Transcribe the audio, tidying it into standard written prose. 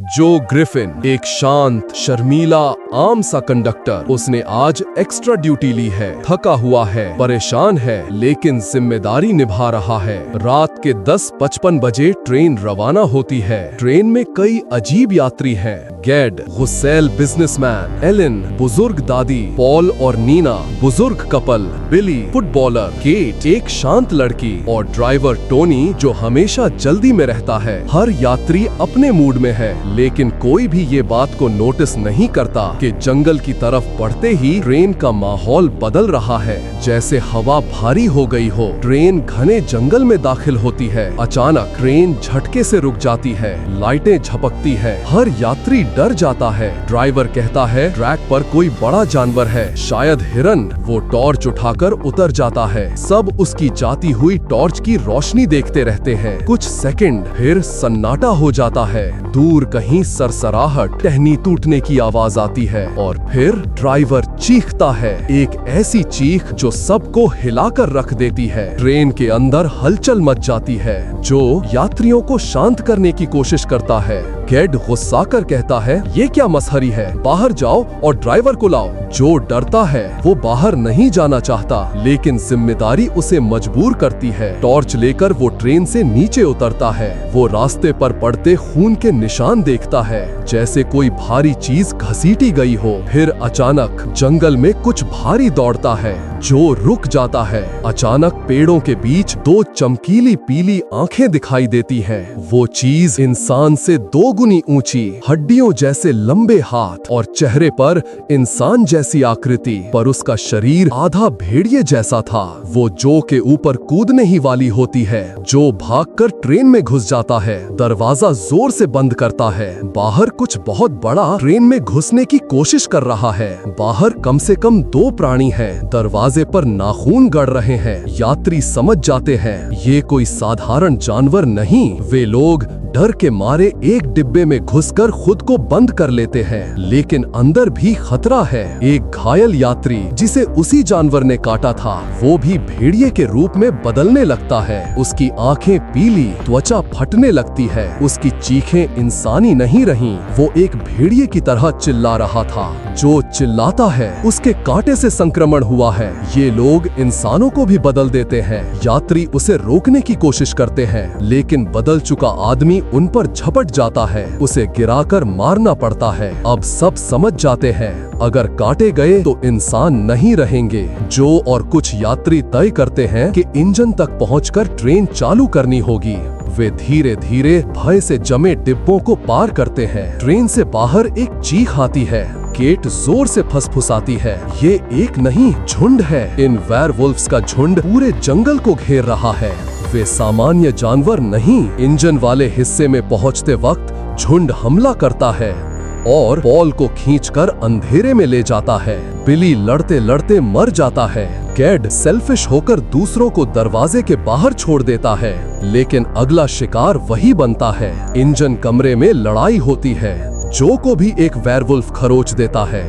जो ग्रिफिन, एक शांत, शर्मीला, आम सा कंडक्टर, उसने आज एक्स्ट्रा ड्यूटी ली है। थका हुआ है, परेशान है, लेकिन जिम्मेदारी निभा रहा है। रात के 10:55 बजे ट्रेन रवाना होती है। ट्रेन में कई अजीब यात्री हैं। गैड, गुस्सैल बिजनेसमैन, एलिन, बुजुर्ग दादी, पॉल और नीना, बुजुर्ग कपल, बिली, फुटबॉलर, केट, एक शांत लड़की, और ड्राइवर टोनी, जो हमेशा जल्दी में रहता है। हर यात्री अपने मूड में है, लेकिन कोई भी ये बात को नोटिस नहीं करता कि जंगल की तरफ बढ़ते ही ट्रेन का माहौल बदल रहा है, जैसे हवा भारी हो गई हो। ट्रेन घने जंगल में दाखिल होती है। अचानक ट्रेन झटके से रुक जाती है, लाइटें झपकती है, हर यात्री डर जाता है। ड्राइवर कहता है ट्रैक पर कोई बड़ा जानवर है, शायद हिरन। वो टॉर्च उठाकर उतर जाता है। सब उसकी जाती हुई टॉर्च की रोशनी देखते रहते हैं। कुछ सेकंड, फिर सन्नाटा हो जाता है। दूर कहीं सरसराहट, टहनी टूटने की आवाज आती है, और फिर ड्राइवर चीखता है, एक ऐसी चीख जो सबको हिलाकर रख देती है। ट्रेन के अंदर हलचल मच जाती है, जो यात्रियों को शांत करने की कोशिश करता है। गैड गुस्सा कर कहता है, ये क्या मसहरी है, बाहर जाओ और ड्राइवर को लाओ। जो डरता है वो बाहर नहीं जाना चाहता, लेकिन जिम्मेदारी उसे मजबूर करती है। टॉर्च लेकर वो ट्रेन से नीचे उतरता है। वो रास्ते पर पड़ते खून के निशान देखता है, जैसे कोई भारी चीज घसीटी गई हो। फिर अचानक जंगल में कुछ भारी दौड़ता है, जो रुक जाता है। अचानक पेड़ों के बीच दो चमकीली पीली आंखें दिखाई देती हैं। वो चीज इंसान से 2 गुनी ऊंची, हड्डियों जैसे लंबे हाथ और चेहरे पर इंसान जैसी आकृति, पर उसका शरीर आधा भेड़िए जैसा था। वो जो के ऊपर कूदने ही वाली होती है। जो भागकर ट्रेन में घुस जाता है, दरवाजा जोर से बंद करता है। बाहर कुछ बहुत बड़ा ट्रेन में घुसने की कोशिश कर रहा है। बाहर कम से कम 2 प्राणी हैं। दरवाजे पर नाखून गड़ रहे हैं। यात्री समझ जाते हैं ये कोई साधारण जानवर नहीं। वे लोग डर के मारे एक डिब्बे में घुसकर खुद को बंद कर लेते हैं, लेकिन अंदर भी खतरा है। एक घायल यात्री जिसे उसी जानवर ने काटा था, वो भी भेड़िए के रूप में बदलने लगता है। उसकी आंखें पीली, त्वचा फटने लगती है, उसकी चीखें इंसानी नहीं रहीं। वो एक भेड़िए की तरह चिल्ला रहा था। जो चिल्लाता है उसके कांटे से संक्रमण हुआ है। ये लोग इंसानों को भी बदल देते हैं। यात्री उसे रोकने की कोशिश करते हैं, लेकिन बदल चुका आदमी उन पर झपट जाता है। उसे गिराकर मारना पड़ता है। अब सब समझ जाते हैं, अगर काटे गए तो इंसान नहीं रहेंगे। जो और कुछ यात्री तय करते हैं कि इंजन तक पहुंचकर ट्रेन चालू करनी होगी। वे धीरे धीरे भय से जमे डिब्बों को पार करते हैं। ट्रेन से बाहर एक चीख आती है। केट जोर से फुसफुसाती है, ये एक नहीं, झुंड है। इन वेयरवुल्फ्स का झुंड पूरे जंगल को घेर रहा है। वे सामान्य जानवर नहीं। इंजन वाले हिस्से में पहुंचते वक्त झुंड हमला करता है और पॉल को खींचकर अंधेरे में ले जाता है। बिली लड़ते लड़ते मर जाता है। गैड सेल्फिश होकर दूसरों को दरवाजे के बाहर छोड़ देता है, लेकिन अगला शिकार वही बनता है। इंजन कमरे में लड़ाई होती है। जो को भी एक वेयरवुल्फ खरोच देता है।